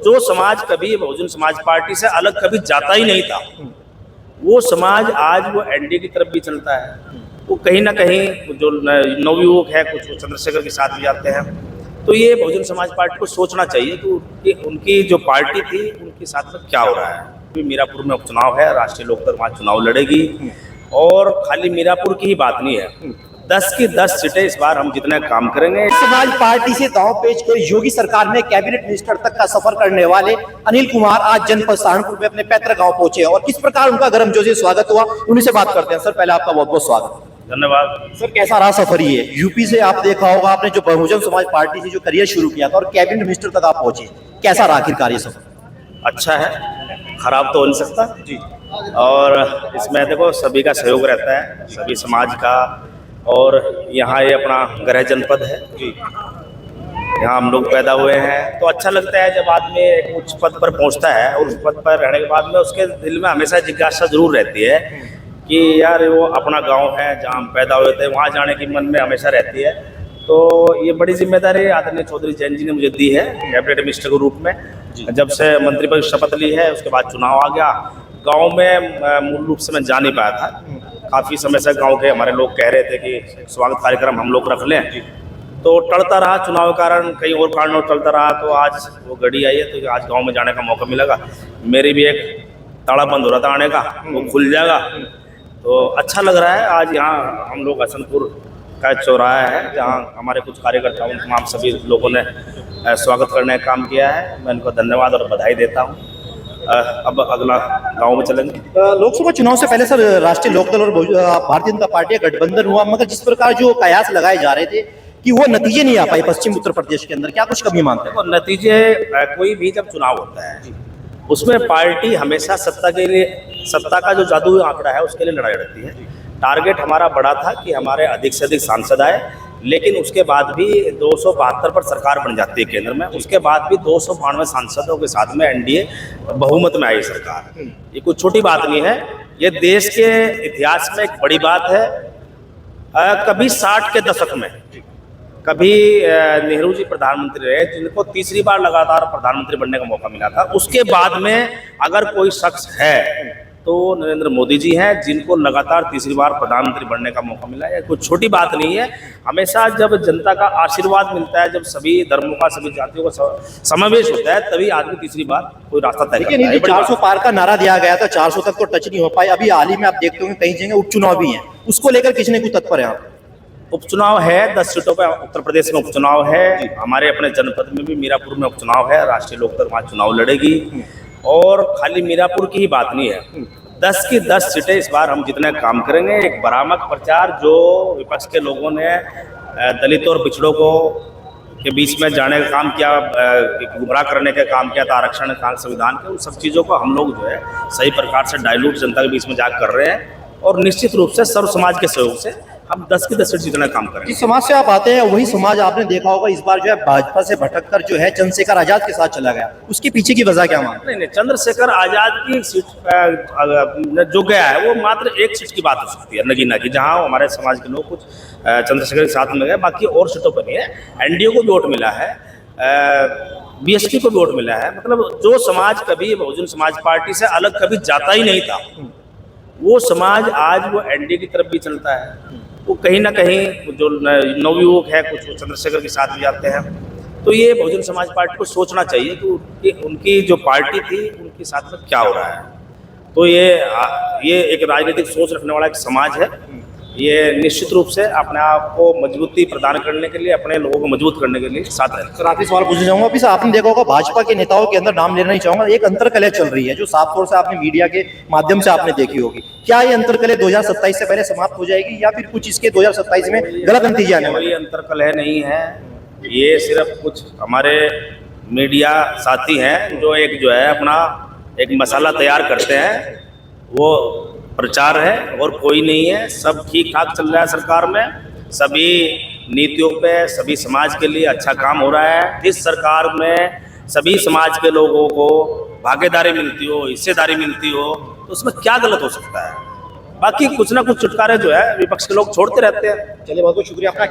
जो समाज कभी बहुजन समाज पार्टी से अलग कभी जाता ही नहीं था, वो समाज आज वो एनडीए की तरफ भी चलता है। वो कहीं ना कहीं जो नवयुवक है कुछ चंद्रशेखर के साथ भी आते हैं। तो ये बहुजन समाज पार्टी को सोचना चाहिए कि उनकी जो पार्टी थी उनके साथ में क्या हो रहा है। अभी मीरापुर में उपचुनाव है, राष्ट्रीय लोकदल वहाँ चुनाव लड़ेगी और खाली मीरापुर की ही बात नहीं है, 10 की 10 सीटें इस बार हम जितने काम करेंगे। समाज पार्टी से दांव पेच कर योगी सरकार में कैबिनेट मिनिस्टर तक का सफर करने वाले अनिल कुमार आज जनपद सहारनपुर में अपने पैतृक गांव पहुंचे और किस प्रकार उनका गर्मजोशी स्वागत हुआ, उन्हीं से बात करते हैं। सर पहले आपका बहुत बहुत स्वागत। धन्यवाद। सर कैसा रहा सफर ये? यूपी से आप देखा होगा, आपने जो बहुजन समाज पार्टी से जो करियर शुरू किया था और कैबिनेट मिनिस्टर तक आप पहुंचे, कैसा रहा आखिरकार ये सफर? अच्छा है, खराब तो हो नहीं सकता जी। और इसमें देखो सभी का सहयोग रहता है, सभी समाज का। और यहाँ ये अपना गृह जनपद है जी, यहाँ हम लोग पैदा हुए हैं। तो अच्छा लगता है जब आदमी एक उच्च पद पर पहुँचता है और उस पद पर रहने के बाद में उसके दिल में हमेशा जिज्ञासा जरूर रहती है कि यार वो अपना गांव है जहाँ हम पैदा हुए थे, वहाँ जाने की मन में हमेशा रहती है। तो ये बड़ी जिम्मेदारी आदरणीय चौधरी जैन जी ने मुझे दी है कैबिनेट मिनिस्टर के रूप में। जब से मंत्री पद की शपथ ली है उसके बाद चुनाव आ गया। गांव में मूल रूप से मैं जा नहीं पाया था, काफ़ी समय से गांव के हमारे लोग कह रहे थे कि स्वागत कार्यक्रम हम लोग रख लें, तो टलता रहा चुनाव के कारण, कई और कारणों टलता रहा। तो आज वो घड़ी आई है तो आज गाँव में जाने का मौका मिलेगा। मेरी भी एक ताड़ा बंद हो रहा था आने का, वो खुल जाएगा तो अच्छा लग रहा है। आज यहाँ हम लोग हसनपुर का चौराहा है जहाँ हमारे कुछ कार्यकर्ताओं तमाम सभी लोगों ने स्वागत करने का काम किया है। मैं इनको धन्यवाद और बधाई देता हूँ। अब अगला गांव में चलेंगे। लोकसभा चुनाव से पहले सर राष्ट्रीय लोकदल और भारतीय जनता पार्टी का गठबंधन हुआ, मगर जिस प्रकार जो कयास लगाए जा रहे थे कि वो नतीजे नहीं आ पाए पश्चिम उत्तर प्रदेश के अंदर, क्या कुछ कमी मानते हैं? और नतीजे कोई भी जब चुनाव होता है उसमें पार्टी हमेशा सत्ता के लिए, सत्ता का जो जादुई आंकड़ा है उसके लिए लड़ाई लड़ती है। टारगेट हमारा बड़ा था कि हमारे अधिक से अधिक सांसद आए, लेकिन उसके बाद भी 272 पर सरकार बन जाती है केंद्र में। उसके बाद भी 292 सांसदों के साथ में एनडीए बहुमत में आई सरकार। ये कोई छोटी बात नहीं है, ये देश के इतिहास में एक बड़ी बात है। कभी 60 के दशक में कभी नेहरू जी प्रधानमंत्री रहे जिनको तीसरी बार लगातार प्रधानमंत्री बनने का मौका मिला था। उसके बाद में अगर कोई शख्स है तो नरेंद्र मोदी जी हैं जिनको लगातार तीसरी बार प्रधानमंत्री बनने का मौका मिला है। कोई छोटी बात नहीं है। हमेशा जब जनता का आशीर्वाद मिलता है, जब सभी धर्मों का, सभी जातियों का समावेश होता है, तभी आदमी तीसरी बार कोई रास्ता तय करता है। 400 पार का नारा दिया गया था, 400 तक तो टच नहीं हो पाए। अभी हाल ही में आप देखते होंगे कई जगह उपचुनाव भी है, उसको लेकर किसी ने कुछ तत्पर है? उपचुनाव है, 10 सीटों पर उत्तर प्रदेश में उपचुनाव है। हमारे अपने जनपद में भी मीरापुर में उपचुनाव है, राष्ट्रीय लोकदल वहाँ चुनाव लड़ेगी। और खाली मीरापुर की ही बात नहीं है, 10 की 10 सीटें इस बार हम जितने काम करेंगे। एक भ्रामक प्रचार जो विपक्ष के लोगों ने दलितों और पिछड़ों को के बीच में जाने का काम किया, गुमराह करने का काम किया था आरक्षण संविधान के, उन सब चीज़ों को हम लोग जो है सही प्रकार से डाइल्यूट जनता के बीच में जाकर कर रहे हैं। और निश्चित रूप से सर्व समाज के सहयोग से हम 10 की 10 सीट जितना काम करेंगे। जिस समाज से आप आते हैं वही समाज आपने देखा होगा इस बार जो है भाजपा से भटककर जो है चंद्रशेखर आजाद के साथ चला गया, उसके पीछे की वजह क्या मानते? नहीं, चंद्रशेखर आजाद की सीट जो गया है वो मात्र एक सीट की बात हो सकती है नगीना की, जहां हमारे समाज के लोग कुछ चंद्रशेखर के साथ में गए, बाकी और सीटों पर नहीं है। एनडीए को वोट मिला है, बीएसपी को वोट मिला है। मतलब जो समाज कभी बहुजन समाज पार्टी से अलग कभी जाता ही नहीं था, वो समाज आज वो एनडीए की तरफ भी चलता है। वो कहीं ना कहीं जो नवयुवक है कुछ चंद्रशेखर के साथ भी आते हैं। तो ये बहुजन समाज पार्टी को सोचना चाहिए कि उनकी जो पार्टी थी उनके साथ में क्या हो रहा है। तो ये एक राजनीतिक सोच रखने वाला एक समाज है। ये निश्चित रूप से अपने आप को मजबूती प्रदान करने के लिए, अपने लोगों को मजबूत करने के लिए साथ रहते हैं। सर आखिरी सवाल पूछना चाहूंगा, अभी से आपने देखा होगा भाजपा के नेताओं के अंदर नाम लेना नहीं चाहूंगा, एक अंतरकलह चल रही है जो साफ तौर से आपने मीडिया के माध्यम से आपने देखी होगी। क्या ये अंतरकलह 2027 से पहले समाप्त हो जाएगी या फिर कुछ इसके 2027 में गलत नतीजे आने वाले? कोई अंतरकलह नहीं है, ये सिर्फ कुछ हमारे मीडिया साथी हैं जो है अपना एक मसाला तैयार करते हैं, वो प्रचार है और कोई नहीं है। सब ठीक ठाक चल रहा है सरकार में, सभी नीतियों पे सभी समाज के लिए अच्छा काम हो रहा है। इस सरकार में सभी समाज के लोगों को भागीदारी मिलती हो, हिस्सेदारी मिलती हो, तो उसमें क्या गलत हो सकता है? बाकी कुछ ना कुछ चुटकारे जो है विपक्ष के लोग छोड़ते रहते हैं। चलिए बहुत बहुत शुक्रिया आपका।